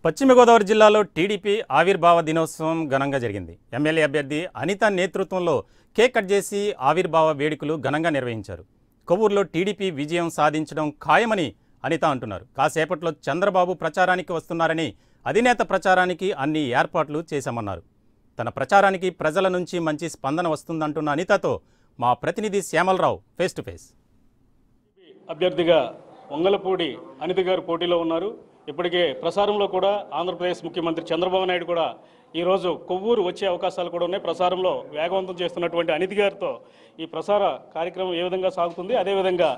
పశ్చిమ గోదావరి జిల్లాలో టీడీపీ ఆవిర్భావ దినోత్సవం ఘనంగా జరిగింది. ఎమ్మెల్యే అభ్యర్థి అనిత నేతృత్వంలో కేక్ కట్ చేసి ఆవిర్భావ వేడుకలు ఘనంగా నిర్వహించారు. కొవ్వూరులో టీడీపీ విజయం సాధించడం ఖాయమని అనిత అంటున్నారు. కాసేపట్లో చంద్రబాబు ప్రచారానికి వస్తున్నారని, అధినేత ప్రచారానికి అన్ని ఏర్పాట్లు చేశామన్నారు. తన ప్రచారానికి ప్రజల నుంచి మంచి స్పందన వస్తుందంటున్న అనితతో మా ప్రతినిధి శ్యామలరావు ఫేస్ టు ఫేస్. అభ్యర్థిగా వంగలపూడి అనిత గారు పోటీలో ఉన్నారు. ఇప్పటికే ప్రసారంలో కూడా ఆంధ్రప్రదేశ్ ముఖ్యమంత్రి చంద్రబాబు నాయుడు కూడా ఈరోజు కొవ్వూరు వచ్చే అవకాశాలు కూడా ఉన్నాయి. ప్రసారంలో వేగవంతం చేస్తున్నటువంటి అనిత గారితో ఈ ప్రసార కార్యక్రమం ఏ విధంగా సాగుతుంది, అదేవిధంగా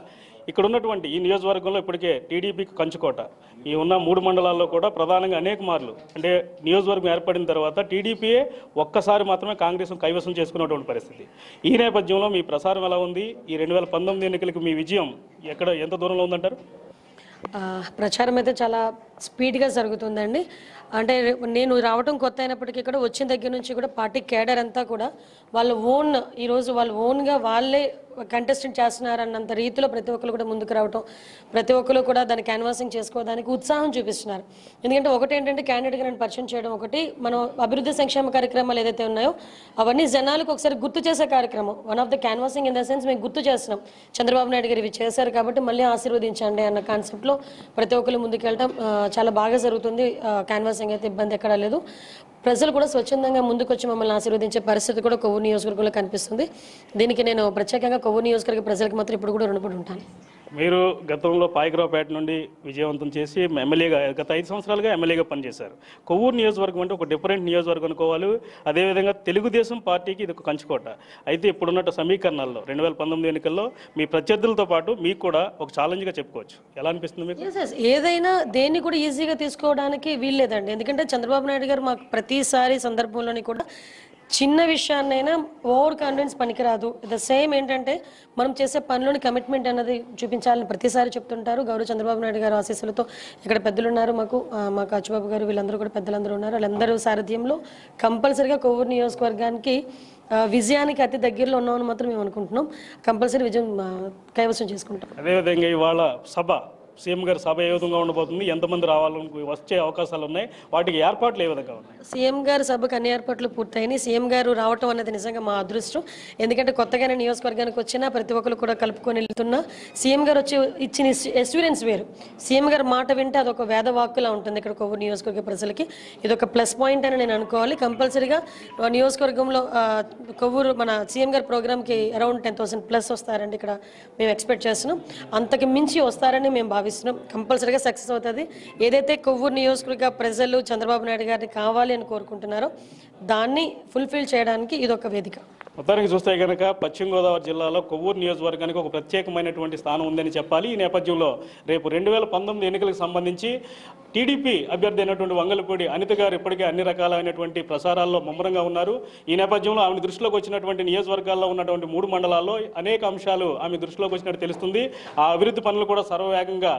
ఇక్కడ ఉన్నటువంటి ఈ నియోజకవర్గంలో ఇప్పటికే టీడీపీకి కంచుకోట, ఈ ఉన్న 3 మండలాల్లో కూడా ప్రధానంగా అనేక మార్లు అంటే నియోజకవర్గం ఏర్పడిన తర్వాత టీడీపీయే ఒక్కసారి మాత్రమే కాంగ్రెస్ కైవసం చేసుకున్నటువంటి పరిస్థితి. ఈ నేపథ్యంలో మీ ప్రసారం ఎలా ఉంది? ఈ 2019 ఎన్నికలకు మీ విజయం ఎంత దూరంలో ఉందంటారు? ప్రచారం అయితే చాలా స్పీడ్గా జరుగుతుందండి. అంటే నేను రావడం కొత్త అయినప్పటికీ ఇక్కడ వచ్చిన దగ్గర నుంచి కూడా పార్టీ కేడర్ అంతా కూడా ఈరోజు వాళ్ళు ఓన్గా వాళ్ళే కంటెస్టెంట్ చేస్తున్నారన్నంత రీతిలో ప్రతి ఒక్కరు కూడా ముందుకు రావటం, ప్రతి ఒక్కరు కూడా దాన్ని క్యాన్వాసింగ్ చేసుకోవడానికి ఉత్సాహం చూపిస్తున్నారు. ఎందుకంటే ఒకటి ఏంటంటే క్యాండిడేట్గా నేను పరిచయం చేయడం, ఒకటి మనం అభివృద్ధి సంక్షేమ కార్యక్రమాలు ఏదైతే ఉన్నాయో అవన్నీ జనాలకు ఒకసారి గుర్తు చేసే కార్యక్రమం. One of the canvassing in the sense మేము గుర్తు చేస్తున్నాం. చంద్రబాబు నాయుడు గారు ఇవి చేశారు కాబట్టి మళ్ళీ ఆశీర్వదించండి అన్న కాన్సెప్ట్లో ప్రతి ఒక్కరు ముందుకెళ్ళడం చాలా బాగా జరుగుతుంది. క్యాన్వాసింగ్ అయితే ఇబ్బంది ఎక్కడా లేదు. ప్రజలు కూడా స్వచ్ఛందంగా ముందుకొచ్చి మమ్మల్ని ఆశీర్వదించే పరిస్థితి కూడా కొవ్వూరు నియోజకవర్గంలో కనిపిస్తుంది. దీనికి నేను ప్రత్యేకంగా కొవ్వూరు నియోజకవర్గ ప్రజలకు మాత్రం ఇప్పుడు కూడా రుణపడి ఉంటాను. మీరు గతంలో పాయకరావుపేట నుండి విజయవంతం చేసి ఎమ్మెల్యేగా గత 5 సంవత్సరాలుగా ఎమ్మెల్యేగా పనిచేశారు. కొవ్వూరు నియోజకవర్గం అంటే ఒక డిఫరెంట్ నియోజకవర్గం అనుకోవాలి. అదేవిధంగా తెలుగుదేశం పార్టీకి ఇది ఒక కంచుకోట. అయితే ఇప్పుడున్న సమీకరణాల్లో 2019 ఎన్నికల్లో మీ ప్రత్యర్థులతో పాటు మీకు కూడా ఒక ఛాలెంజ్గా చెప్పుకోవచ్చు. ఎలా అనిపిస్తుంది మీకు? ఏదైనా దేన్ని కూడా ఈజీగా తీసుకోవడానికి వీల్లేదండి. ఎందుకంటే చంద్రబాబు నాయుడు గారు మాకు ప్రతిసారి సందర్భంలోని కూడా చిన్న విషయాన్నైనా ఓవర్ కాన్ఫిడెన్స్ పనికిరాదు. ద సేమ్ ఏంటంటే మనం చేసే పనిలోని కమిట్మెంట్ అన్నది చూపించాలని ప్రతిసారి చెప్తుంటారు. గౌరవ చంద్రబాబు నాయుడు గారు ఆశీస్సులతో ఇక్కడ పెద్దలు ఉన్నారు, మాకు అచ్చుబాబు గారు, వీళ్ళందరూ కూడా పెద్దలందరూ ఉన్నారు. వాళ్ళందరూ సారథ్యంలో కంపల్సరీగా కొవ్వూరు నియోజకవర్గానికి విజయానికి అతి దగ్గరలో ఉన్నామని మాత్రం మేము అనుకుంటున్నాం. కంపల్సరీ విజయం కైవసం చేసుకుంటాం. అదేవిధంగా ఇవాళ సీఎం గారి సభ ఏ విధంగా ఉండబోతుంది, ఎంతమంది రావాలని వచ్చే అవకాశాలు ఉన్నాయి, వాటికి ఏర్పాట్లు ఏ విధంగా ఉన్నాయి? సీఎం గారి సభకు అన్ని ఏర్పాట్లు పూర్తయినాయి. సీఎం గారు రావటం అనేది నిజంగా మా అదృష్టం. ఎందుకంటే కొత్తగానే నియోజకవర్గానికి వచ్చినా ప్రతి ఒక్కరు కూడా కలుపుకొని వెళ్తున్నా. సీఎం గారు వచ్చి ఇచ్చిన ఎస్యూరెన్స్ వేరు. సీఎం గారు మాట వింటే అదొక వేదవాక్కులా ఉంటుంది. ఇక్కడ కొవ్వూరు నియోజకవర్గ ప్రజలకి ఇదొక ప్లస్ పాయింట్ అని నేను అనుకోవాలి. కంపల్సరీగా నియోజకవర్గంలో కొవ్వూరు మన సీఎం గారి ప్రోగ్రామ్కి అరౌండ్ 10,000 ప్లస్ వస్తారండి ఇక్కడ మేము ఎక్స్పెక్ట్ చేస్తున్నాం. అంతకు మించి వస్తారని మేము భావిస్తున్నాం. కంపల్సరీగా సక్సెస్ అవుతుంది. ఏదైతే కొవ్వూరు నియోజకవర్గ ప్రజలు చంద్రబాబు నాయుడు గారిని కావాలి అని కోరుకుంటున్నారో దాన్ని ఫుల్ఫిల్ చేయడానికి ఇదొక వేదిక. మొత్తానికి చూస్తే కనుక పశ్చిమ గోదావరి జిల్లాలో కొవ్వూరు నియోజకవర్గానికి ఒక ప్రత్యేకమైనటువంటి స్థానం ఉందని చెప్పాలి. ఈ నేపథ్యంలో రేపు 2019 ఎన్నికలకు సంబంధించి టీడీపీ అభ్యర్థి అయినటువంటి వంగలపూడి అనిత గారు ఇప్పటికే అన్ని రకాలైనటువంటి ప్రసారాల్లో ముమ్మరంగా ఉన్నారు. ఈ నేపథ్యంలో ఆమె దృష్టిలోకి వచ్చినటువంటి నియోజకవర్గాల్లో ఉన్నటువంటి 3 మండలాల్లో అనేక అంశాలు ఆమె దృష్టిలోకి వచ్చినట్టు తెలుస్తుంది. ఆ అభివృద్ధి పనులు కూడా సర్వవేగంగా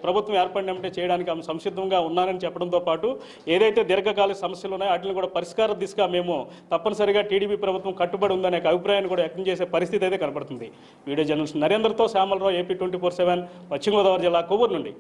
ప్రభుత్వం ఏర్పడినట్టే చేయడానికి ఆమె సంసిద్ధంగా ఉన్నారని చెప్పడంతో పాటు ఏదైతే దీర్ఘకాలిక సమస్యలు ఉన్నాయో వాటిని కూడా పరిష్కార దిశగా మేము తప్పనిసరిగా టీడీపీ ప్రభుత్వం కట్టుబడి ఉందనే అభిప్రాయాన్ని కూడా వ్యక్తం చేసే పరిస్థితి అయితే కనబడుతుంది. వీడియో జర్నలిస్ట్ నరేందర్తో శ్యామలరావు, AP 24/7, పశ్చిమ గోదావరి జిల్లా కొవ్వూరు నుండి.